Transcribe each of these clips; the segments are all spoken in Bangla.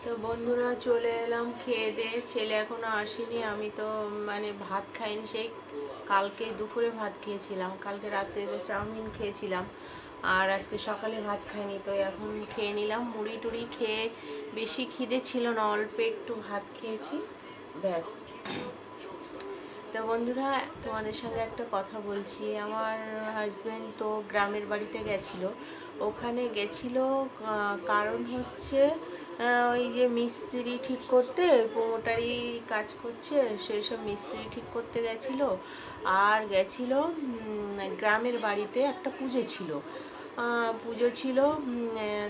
তো বন্ধুরা চলে এলাম খেয়ে দিয়ে। ছেলে এখনো আসেনি, আমি তো ভাত খাইনি, সেই কালকে দুপুরে ভাত খেয়েছিলাম, কালকে রাতে চাউমিন খেয়েছিলাম, আর আজকে সকালে ভাত খাইনি। তো এখন খেয়ে নিলাম মুড়ি টুড়ি খেয়ে, বেশি খিদে ছিল না, অল্প একটু ভাত খেয়েছি, ব্যাস। তো বন্ধুরা তোমাদের সঙ্গে একটা কথা বলছি। আমার হাজব্যান্ড তো গ্রামের বাড়িতে গেছিলো, ওখানে গেছিলো কারণ হচ্ছে ওই যে মিস্ত্রি ঠিক করতে, প্রোমোটারি কাজ করছে, সেই সব মিস্ত্রি ঠিক করতে গেছিলো। আর গেছিলো গ্রামের বাড়িতে একটা পুজো ছিল,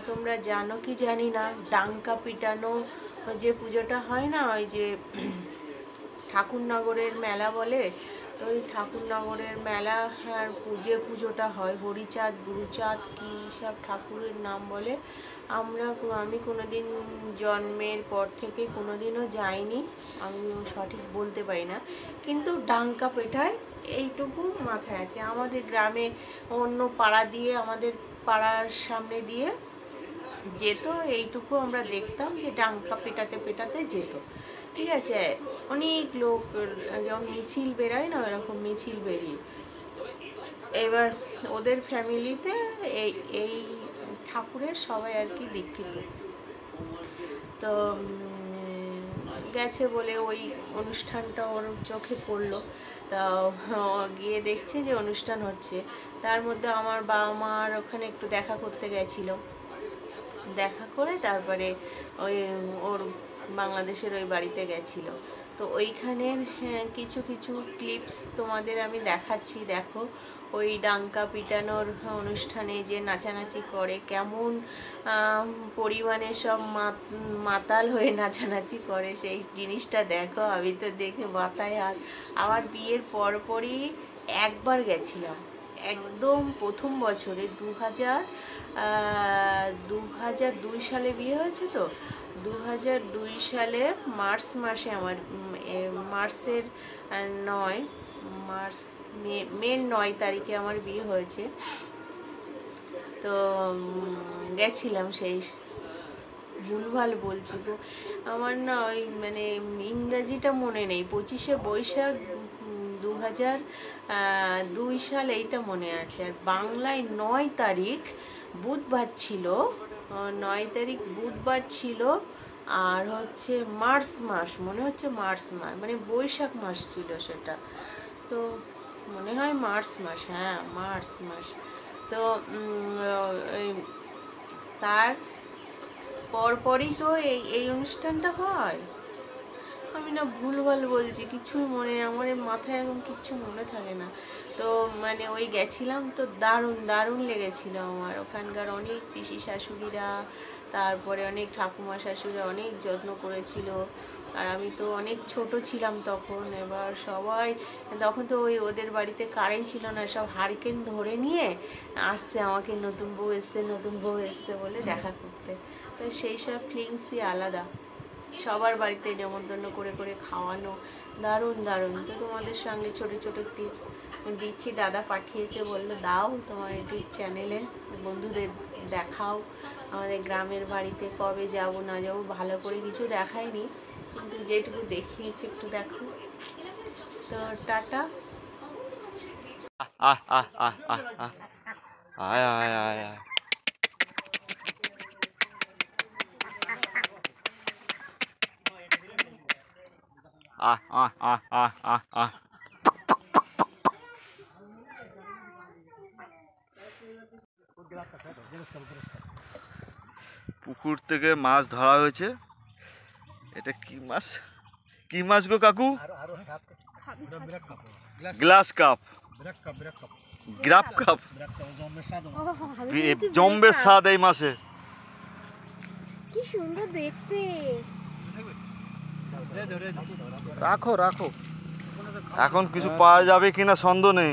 তোমরা জানো কি জানি না, ডাঙ্কা পিটানো যে পুজোটা হয় না, ওই যে ঠাকুরনগরের মেলা বলে, তো ওই ঠাকুরনগরের মেলা আর যে পুজোটা হয়, হরিচাঁদ গুরুচাঁদ কী সব ঠাকুরের নাম বলে, আমি কোনোদিন জন্মের পর থেকে কোনোদিনও যাইনি, আমি সঠিক বলতে পারি না, কিন্তু ডাঙ্কা পেটায় এইটুকু মাথায় আছে। আমাদের গ্রামে অন্য পাড়া দিয়ে, আমাদের পাড়ার সামনে দিয়ে যেত, এইটুকু আমরা দেখতাম যে ডাঙ্কা পেটাতে পেটাতে যেত, ঠিক আছে। অনেক লোক যেমন মিছিল বেরোয় না, ওরকম মিছিল বেরিয়ে, এবার ওদের ফ্যামিলিতে এই ঠাকুরের সবাই আর কি দীক্ষিত। তো গেছে বলে ওই অনুষ্ঠানটা ওর চোখে পড়লো, তা গিয়ে দেখছে যে অনুষ্ঠান হচ্ছে, তার মধ্যে আমার বাবা মার ওখানে একটু দেখা করতে গেছিলো, দেখা করে তারপরে ওই ওর বাংলাদেশের ওই বাড়িতে গেছিলো। তো ওইখানের কিছু কিছু ক্লিপস তোমাদের আমি দেখাচ্ছি, দেখো ওই ডাঙ্কা পিটানোর অনুষ্ঠানে যে নাচানাচি করে, কেমন পরিমাণে সব মাতাল হয়ে নাচানাচি করে, সেই জিনিসটা দেখো। আমি তো দেখে মাথায় হাত, আমার বিয়ের পরপরই একবার গেছিলাম, একদম প্রথম বছরে 2002 সালে বিয়ে হয়েছে, তো 2002 সালে মার্চ মাসে, আমার মার্চের 9 তারিখে আমার বিয়ে হয়েছে। তো গেছিলাম, সেই ভুলভাল বলছি গো, আমার না ওই ইংরাজিটা মনে নেই, 25শে বৈশাখ 2002 সাল এইটা মনে আছে, আর বাংলায় 9 তারিখ বুধবার ছিল, 9 তারিখ বুধবার ছিল, আর হচ্ছে মার্চ মাস, মনে হচ্ছে মার্চ মাস, বৈশাখ মাস ছিল সেটা, তো মনে হয় মার্চ মাস, হ্যাঁ মার্চ মাস। তো তার পরপরই তো এই অনুষ্ঠানটা হয়। আমি না ভুলভাল বলছি, কিছুই মনে নেই, আমার মাথায় এখন কিচ্ছু মনে থাকে না। তো ওই গেছিলাম, তো দারুণ দারুণ লেগেছিল আমার, ওখানকার অনেক পিসি শাশুড়িরা, তারপরে অনেক ঠাকুমা শাশুড়িরা অনেক যত্ন করেছিল, আর আমি তো অনেক ছোট ছিলাম তখন। এবার সবাই, তখন তো ওদের বাড়িতে কারেন্ট ছিল না, সব হারিকেন ধরে নিয়ে আসছে আমাকে, নতুন বউ এসছে নতুন বউ এসছে বলে দেখা করতে। তো সেই সব ফিলিংসই আলাদা, সবার বাড়িতে নেমন্তন্ন করে করে খাওয়ানো, দারুণ দারুণ। তো তোমাদের সঙ্গে ছোট ছোট টিপস দিচ্ছি, দাদা পাঠিয়েছে, বললো দাও তোমার ইউটিউব চ্যানেলে বন্ধুদের দেখাও, আমাদের গ্রামের বাড়িতে কবে যাব না যাব, ভালো করে কিছু দেখায়নি, কিন্তু যেটুকু দেখিয়েছি একটু দেখো। তো টাটা। আয় আয় আয় আয়। পুকুর থেকে মাছ ধরা হয়েছে, এটা কি মাছ, কি মাছ গো কাকু? গ্লাস কাপ, গ্রাপ কাপ, জম্বের স্বাদ এই মাছের। কি সুন্দর দেখতে। রাখো রাখো, এখন কিছু পাওয়া যাবে কিনা সন্দেহ নেই।